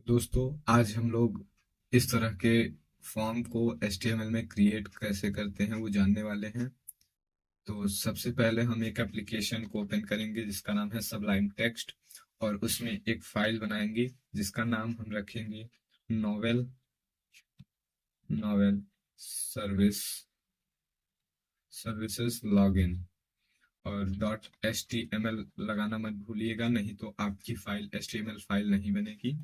दोस्तों, आज हम लोग इस तरह के फॉर्म को HTML में क्रिएट कैसे करते हैं वो जानने वाले हैं। तो सबसे पहले हम एक एप्लीकेशन को ओपन करेंगे जिसका नाम है सबलाइम टेक्स्ट, और उसमें एक फाइल बनाएंगे जिसका नाम हम रखेंगे नोवेल नोवेल सर्विसेज लॉगिन। और .html लगाना मत भूलिएगा, नहीं तो आपकी फाइल HTML फाइल नहीं बनेगी।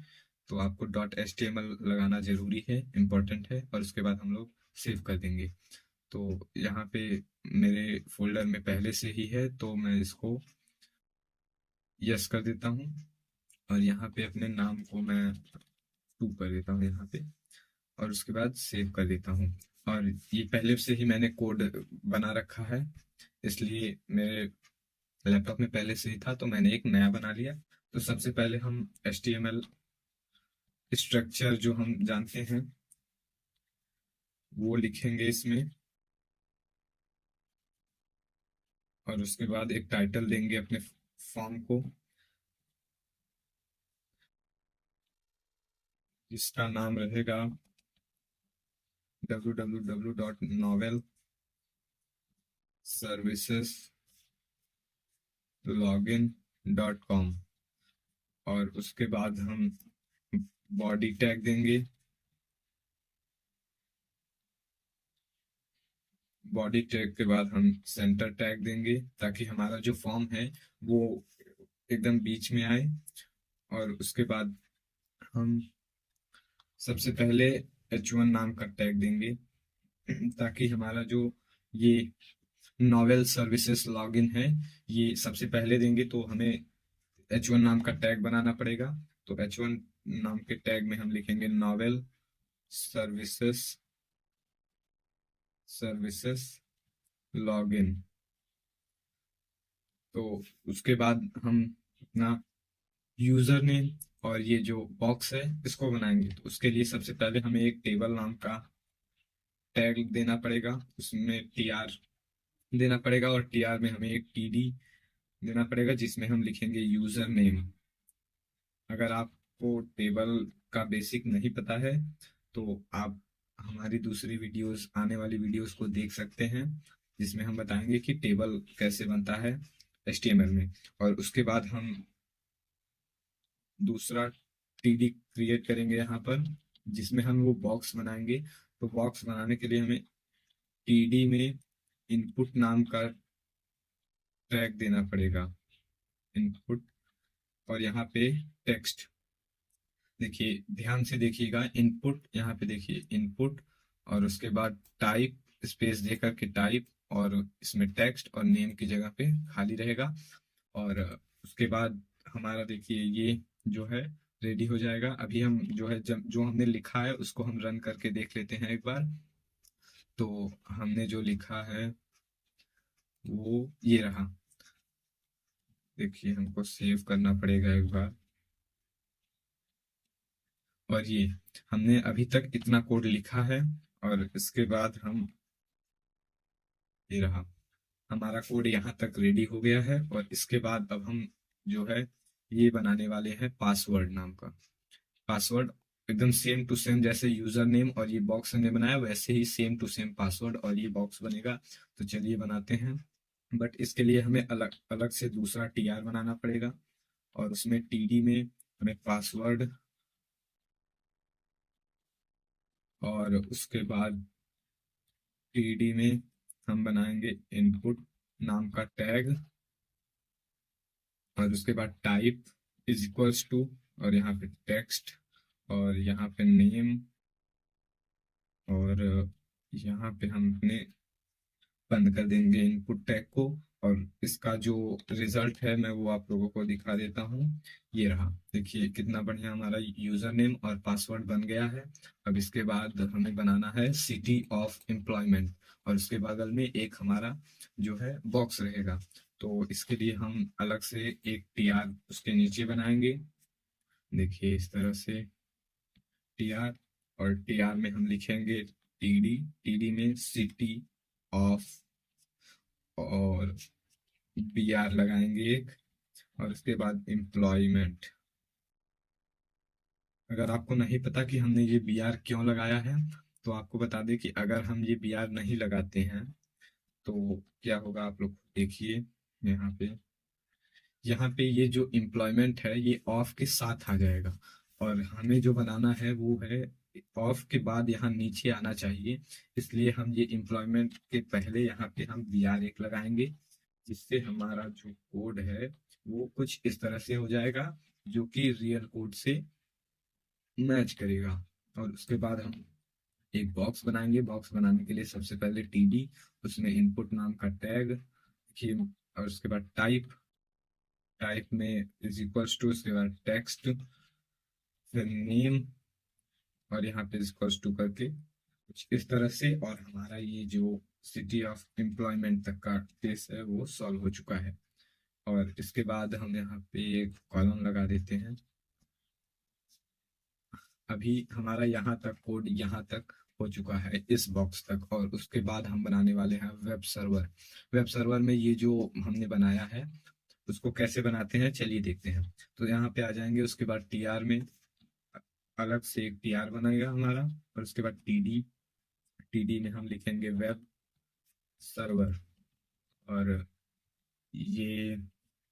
तो आपको .html लगाना जरूरी है, इम्पोर्टेंट है। और उसके बाद हम लोग सेव कर देंगे। तो यहाँ पे मेरे फोल्डर में पहले से ही है, तो मैं इसको यस कर देता हूँ। और यहाँ पे अपने नाम को मैं टू कर देता हूँ यहाँ पे, और उसके बाद सेव कर देता हूँ। और ये पहले से ही मैंने कोड बना रखा है, इसलिए मेरे लैपटॉप में पहले से ही था, तो मैंने एक नया बना लिया। तो सबसे पहले हम HTML स्ट्रक्चर जो हम जानते हैं वो लिखेंगे इसमें, और उसके बाद एक टाइटल देंगे अपने फॉर्म को, जिसका नाम रहेगा www.novelserviceslogin.com। और उसके बाद हम बॉडी टैग देंगे। बॉडी टैग के बाद हम सेंटर टैग देंगे, ताकि हमारा जो फॉर्म है वो एकदम बीच में आए। और उसके बाद हम सबसे पहले H1 नाम का टैग देंगे, ताकि हमारा जो ये नॉवेल सर्विसेज लॉगिन है, ये सबसे पहले देंगे, तो हमें H1 नाम का टैग बनाना पड़ेगा। तो H1 नाम के टैग में हम लिखेंगे नॉवेल सर्विसेज सर्विसेज लॉगिन। तो उसके बाद हम अपना यूजर नेम और ये जो बॉक्स है इसको बनाएंगे। तो उसके लिए सबसे पहले हमें एक टेबल नाम का टैग देना पड़ेगा, उसमें TR देना पड़ेगा, और TR में हमें एक TD देना पड़ेगा जिसमें हम लिखेंगे यूजर नेम। अगर आपको टेबल का बेसिक नहीं पता है तो आप हमारी दूसरी वीडियोस, आने वाली वीडियोस को देख सकते हैं, जिसमें हम बताएंगे कि टेबल कैसे बनता है HTML में। और उसके बाद हम दूसरा TD क्रिएट करेंगे यहाँ पर, जिसमें हम वो बॉक्स बनाएंगे। तो बॉक्स बनाने के लिए हमें TD में इनपुट नाम का टैग देना पड़ेगा, इनपुट। और यहाँ पे टेक्स्ट, देखिए ध्यान से देखिएगा, इनपुट यहाँ पे देखिए इनपुट, और उसके बाद टाइप, स्पेस दे करके टाइप, और इसमें टेक्स्ट और नेम की जगह पे खाली रहेगा। और उसके बाद हमारा देखिए ये जो है रेडी हो जाएगा। अभी हम जो है जब जो हमने लिखा है उसको हम रन करके देख लेते हैं एक बार। तो हमने जो लिखा है वो ये रहा। देखिए हमको सेव करना पड़ेगा एक बार। और ये हमने अभी तक इतना कोड लिखा है, और इसके बाद हम ये रहा, हमारा कोड यहाँ तक रेडी हो गया है। और इसके बाद अब हम जो है ये बनाने वाले हैं पासवर्ड नाम का। पासवर्ड एकदम सेम टू सेम, जैसे यूजर नेम और ये बॉक्स हमने बनाया वैसे ही सेम टू सेम पासवर्ड और ये बॉक्स बनेगा। तो चलिए बनाते हैं। बट इसके लिए हमें अलग अलग से दूसरा TR बनाना पड़ेगा, और उसमें TD में हमें पासवर्ड, और उसके बाद TD में हम बनाएंगे इनपुट नाम का टैग, और उसके बाद टाइप इज इक्वल्स टू, और यहाँ पे टेक्स्ट, और यहाँ पे नेम, और यहाँ पे हम अपने बंद कर देंगे इनपुट टैग को। और इसका जो रिजल्ट है मैं वो आप लोगों को दिखा देता हूँ। ये रहा, देखिए कितना बढ़िया हमारा यूजर नेम और पासवर्ड बन गया है। अब इसके बाद हमें बनाना है सिटी ऑफ एम्प्लॉयमेंट, और उसके बगल में एक हमारा जो है बॉक्स रहेगा। तो इसके लिए हम अलग से एक TR उसके नीचे बनाएंगे। देखिए इस तरह से TR, और TR में हम लिखेंगे TD। TD में सिटी ऑफ, और BR लगाएंगे एक, और उसके बाद एम्प्लॉयमेंट। अगर आपको नहीं पता कि हमने ये बी आर क्यों लगाया है, तो आपको बता दें कि अगर हम ये बी आर नहीं लगाते हैं तो क्या होगा, आप लोग देखिए। यहाँ पे यहाँ पे ये जो एम्प्लॉयमेंट है ये ऑफ के साथ आ जाएगा, और हमें जो बनाना है वो है ऑफ के बाद यहाँ नीचे आना चाहिए। इसलिए हम ये एम्प्लॉयमेंट के पहले यहाँ पे हम बी आर एक लगाएंगे, जिससे हमारा जो कोड है वो कुछ इस तरह से हो जाएगा, जो कि रियल कोड से मैच करेगा। और उसके बाद हम एक बॉक्स बनाएंगे। बॉक्स बनाने के लिए सबसे पहले टीडी, उसमें इनपुट नाम का टैग देखिए, और उसके बाद टाइप, टाइप में इज इक्वल्स टू, उसके बाद टेक्स्ट, फिर नेम, और यहाँ पे इज इक्वल्स टू करके कुछ इस तरह से। और हमारा ये जो सिटी ऑफ एम्प्लॉयमेंट तक का केस है वो सॉल्व हो चुका है। और इसके बाद हम यहाँ पे एक कॉलम लगा देते हैं। अभी हमारा यहाँ तक कोड यहाँ तक हो चुका है, इस बॉक्स तक। और उसके बाद हम बनाने वाले हैं वेब सर्वर। वेब सर्वर में ये जो हमने बनाया है उसको कैसे बनाते हैं चलिए देखते हैं। तो यहाँ पे आ जाएंगे, उसके बाद टीआर में अलग से एक टीआर बनाएगा हमारा, और उसके बाद टीडी, टीडी में हम लिखेंगे वेब सर्वर। और ये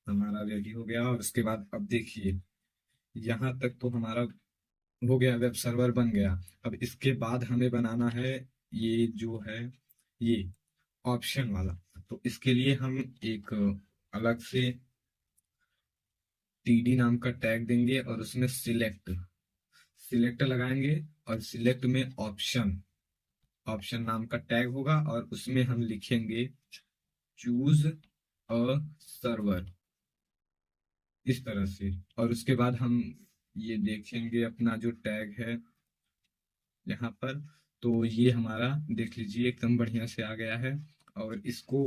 हमारा रेडी हो गया। और उसके बाद अब देखिए, यहाँ तक तो हमारा हो गया, वेब सर्वर बन गया। अब इसके बाद हमें बनाना है ये जो है ये ऑप्शन वाला। तो इसके लिए हम एक अलग से टीडी नाम का टैग देंगे, और उसमें सिलेक्ट, सिलेक्ट लगाएंगे। और सिलेक्ट में ऑप्शन, ऑप्शन नाम का टैग होगा, और उसमें हम लिखेंगे चूज अ सर्वर, इस तरह से। और उसके बाद हम ये देखेंगे अपना जो टैग है यहाँ पर, तो ये हमारा देख लीजिए एकदम बढ़िया से आ गया है। और इसको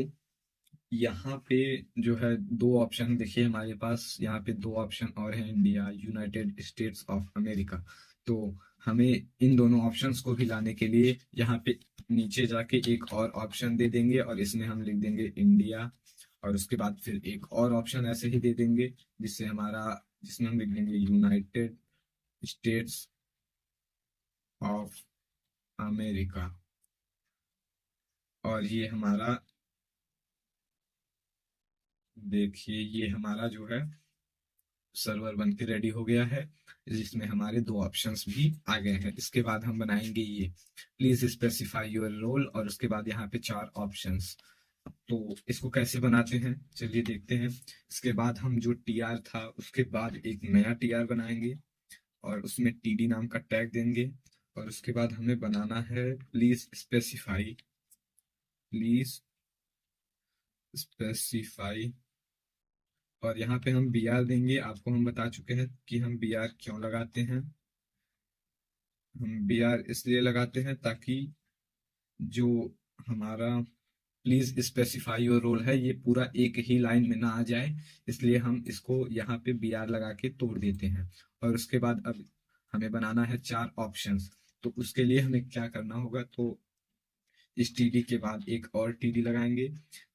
यहाँ पे जो है दो ऑप्शन देखिए हमारे पास, यहाँ पे दो ऑप्शन और हैं, India, United states of America. तो हमें इन दोनों ऑप्शंस को भी लाने के लिए यहाँ पे नीचे जाके एक और ऑप्शन दे देंगे, और इसमें हम लिख देंगे इंडिया। और उसके बाद फिर एक और ऑप्शन ऐसे ही दे देंगे, जिससे हमारा, जिसमें हम लिख देंगे यूनाइटेड स्टेट्स ऑफ अमेरिका। और ये हमारा देखिए, ये हमारा जो है सर्वर बन के रेडी हो गया है, जिसमें हमारे दो ऑप्शंस भी आ गए हैं। इसके बाद हम बनाएंगे ये प्लीज स्पेसिफाई योर रोल, और उसके बाद यहाँ पे चार ऑप्शंस। तो इसको कैसे बनाते हैं चलिए देखते हैं। इसके बाद हम जो टीआर था उसके बाद एक नया टीआर बनाएंगे, और उसमें टीडी नाम का टैग देंगे। और उसके बाद हमें बनाना है प्लीज स्पेसिफाई, प्लीज स्पेसिफाई। और यहाँ पे हम बी आर देंगे। आपको हम बता चुके हैं कि हम बी आर क्यों लगाते हैं। हम बी आर इसलिए लगाते हैं ताकि जो हमारा प्लीज स्पेसिफाई योर रोल है ये पूरा एक ही लाइन में ना आ जाए, इसलिए हम इसको यहाँ पे बी आर लगा के तोड़ देते हैं। और उसके बाद अब हमें बनाना है चार ऑप्शंस। तो उसके लिए हमें क्या करना होगा, तो इस टीडी के बाद एक और टीडी लगाएंगे,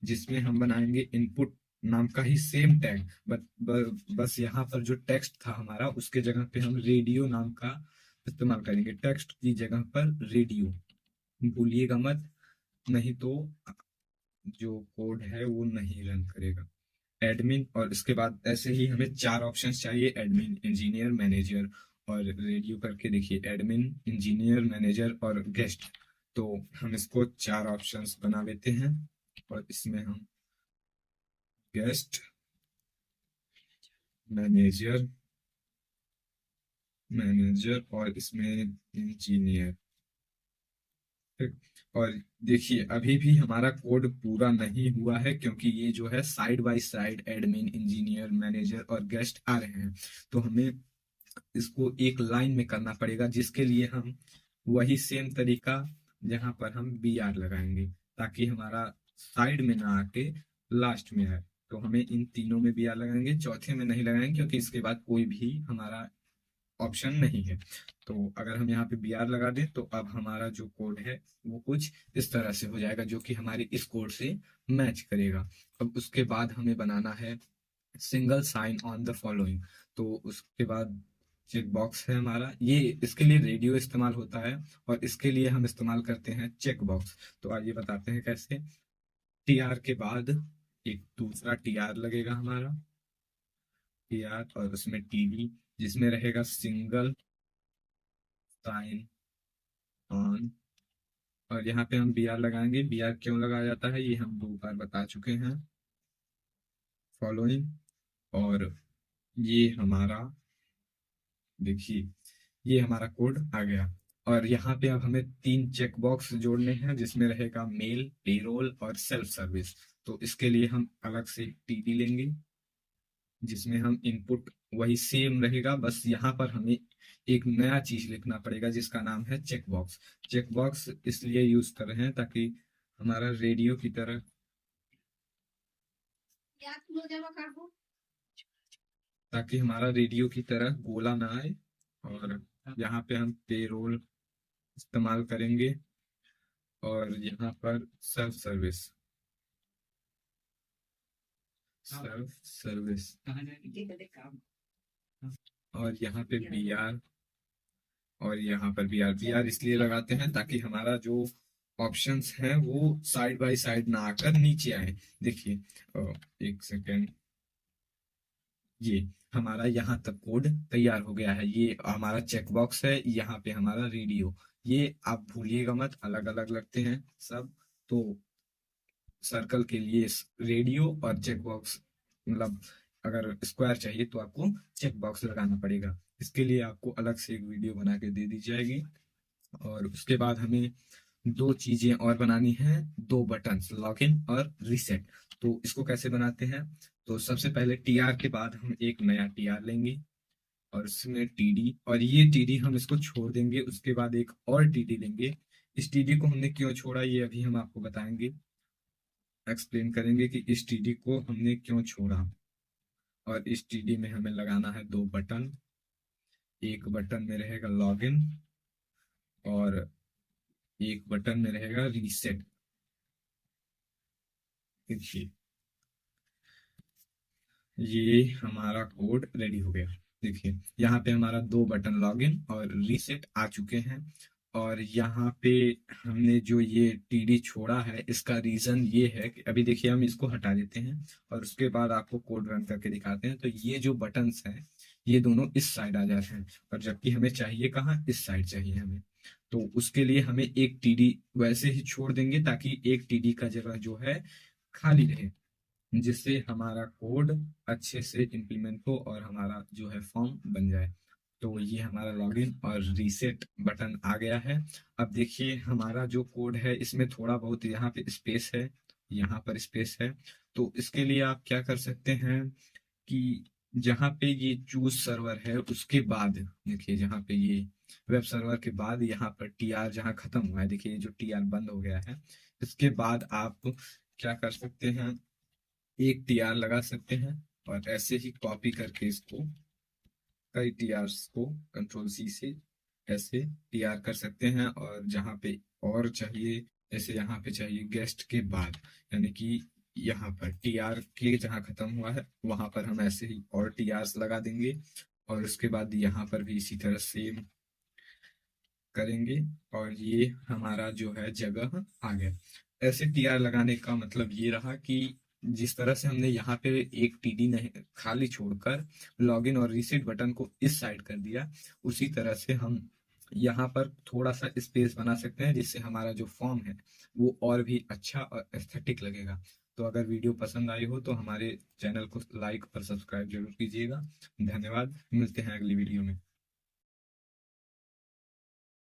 जिसमें हम बनाएंगे इनपुट नाम का ही सेम टैग, बस यहाँ पर जो टेक्स्ट था हमारा उसके जगह पे हम रेडियो नाम का इस्तेमाल करेंगे। टेक्स्ट की जगह पर रेडियो, भूलिएगा मत, नहीं तो जो कोड है वो नहीं रन करेगा। एडमिन, और इसके बाद ऐसे ही हमें चार ऑप्शंस चाहिए, एडमिन, इंजीनियर, मैनेजर और रेडियो करके देखिए, एडमिन, इंजीनियर, मैनेजर और गेस्ट। तो हम इसको चार ऑप्शंस बना लेते हैं, और इसमें हम गेस्ट, मैनेजर, मैनेजर और इसमें इंजीनियर। और देखिए अभी भी हमारा कोड पूरा नहीं हुआ है, क्योंकि ये जो है side by side admin, engineer, manager और गेस्ट आ रहे हैं। तो हमें इसको एक लाइन में करना पड़ेगा, जिसके लिए हम वही सेम तरीका जहां पर हम बी आर लगाएंगे, ताकि हमारा साइड में ना आके लास्ट में है। तो हमें इन तीनों में बी आर लगाएंगे, चौथे में नहीं लगाएंगे, क्योंकि इसके बाद कोई भी हमारा ऑप्शन नहीं है। तो अगर हम यहाँ पे बी आर लगा दें तो अब हमारा जो कोड है वो कुछ इस तरह से हो जाएगा, जो कि हमारे इस कोड से मैच करेगा। अब उसके बाद हमें बनाना है single sign on the following. तो उसके बाद चेक बॉक्स है हमारा, ये इसके लिए रेडियो इस्तेमाल होता है और इसके लिए हम इस्तेमाल करते हैं चेक बॉक्स। तो आइए बताते हैं कैसे। टीआर के बाद एक दूसरा टीआर लगेगा हमारा, टीआर, और उसमें टीडी, जिसमें रहेगा सिंगल साइन ऑन। और यहाँ पे हम बी आर लगाएंगे। बी आर क्यों लगाया जाता है ये हम 2 बार बता चुके हैं। फॉलोइंग, और ये हमारा, देखिए ये हमारा कोड आ गया। और यहाँ पे अब हमें 3 चेक बॉक्स जोड़ने हैं, जिसमें रहेगा मेल, पेरोल और सेल्फ सर्विस। तो इसके लिए हम अलग से टीडी लेंगे, जिसमें हम इनपुट वही सेम रहेगा, बस यहाँ पर हमें एक नया चीज लिखना पड़ेगा जिसका नाम है चेक बॉक्स। चेक बॉक्स इसलिए यूज कर रहे हैं ताकि हमारा रेडियो की तरह, ताकि हमारा रेडियो की तरह गोला ना आए। और यहाँ पे हम पेरोल इस्तेमाल करेंगे, और यहाँ पर सेल्फ सर्विस, सेल्फ सर्विस, और यहाँ पे बी आर, और यहाँ पर बी आर। बी आर इसलिए लगाते हैं ताकि हमारा जो ऑप्शंस हैं वो साइड बाय साइड ना आकर नीचे आए। देखिए, एक सेकेंड, ये हमारा यहाँ तक कोड तैयार हो गया है। ये हमारा चेक बॉक्स है, यहाँ पे हमारा रेडियो। ये आप भूलिएगा मत, अलग अलग लगते हैं सब। तो सर्कल के लिए रेडियो और चेक बॉक्स, मतलब अगर स्क्वायर चाहिए तो आपको चेक बॉक्स लगाना पड़ेगा। इसके लिए आपको अलग से एक वीडियो बना के दे दी जाएगी। और उसके बाद हमें 2 चीजें और बनानी है, 2 बटन, लॉगिन और रीसेट। तो इसको कैसे बनाते हैं, तो सबसे पहले टीआर के बाद हम एक नया टीआर लेंगे, और उसमें टीडी, और ये टीडी हम इसको छोड़ देंगे। उसके बाद एक और टीडी लेंगे। इस टीडी को हमने क्यों छोड़ा ये अभी हम आपको बताएंगे, एक्सप्लेन करेंगे कि इस टीडी को हमने क्यों छोड़ा। और इस टीडी में हमें लगाना है 2 बटन। एक बटन में रहेगा लॉगिन, और एक बटन में रहेगा रीसेट। देखिए ये हमारा कोड रेडी हो गया। देखिए यहाँ पे हमारा 2 बटन लॉगिन और रीसेट आ चुके हैं। और यहाँ पे हमने जो ये टीडी छोड़ा है, इसका रीजन ये है कि अभी देखिए हम इसको हटा देते हैं और उसके बाद आपको कोड रन करके दिखाते हैं। तो ये जो बटन्स हैं ये दोनों इस साइड आ जाते हैं, और जबकि हमें चाहिए कहाँ, इस साइड चाहिए हमें। तो उसके लिए हमें एक टीडी वैसे ही छोड़ देंगे ताकि एक टीडी का जगह जो है खाली रहे, जिससे हमारा कोड अच्छे से इम्प्लीमेंट हो और हमारा जो है फॉर्म बन जाए। तो ये हमारा लॉगिन और रीसेट बटन आ गया है। अब देखिए हमारा जो कोड है इसमें थोड़ा बहुत यहाँ पे स्पेस है, यहाँ पर स्पेस है। तो इसके लिए आप क्या कर सकते हैं कि जहाँ पे ये चूज सर्वर है उसके बाद, देखिए जहाँ पे ये वेब सर्वर के बाद यहाँ पर टीआर जहाँ खत्म हुआ है, देखिए ये जो टीआर बंद हो गया है, इसके बाद आप क्या कर सकते हैं, एक टीआर लगा सकते हैं, और ऐसे ही कॉपी करके इसको कई टीआरस को कंट्रोल सी से ऐसे टीआर कर सकते हैं। और जहाँ पे और चाहिए, जैसे यहाँ पे चाहिए गेस्ट के बाद, यानी कि यहाँ पर टीआर के जहाँ खत्म हुआ है वहां पर हम ऐसे ही और टीआरस लगा देंगे, और उसके बाद यहाँ पर भी इसी तरह सेम करेंगे, और ये हमारा जो है जगह आ गया। ऐसे टीआर लगाने का मतलब ये रहा कि जिस तरह से हमने यहाँ पे एक टीडी नहीं खाली छोड़कर लॉगिन और रीसेट बटन को इस साइड कर दिया, उसी तरह से हम यहाँ पर थोड़ा सा स्पेस बना सकते हैं, जिससे हमारा जो फॉर्म है वो और भी अच्छा और एस्थेटिक लगेगा। तो अगर वीडियो पसंद आई हो तो हमारे चैनल को लाइक और सब्सक्राइब जरूर कीजिएगा। धन्यवाद, मिलते हैं अगली वीडियो में।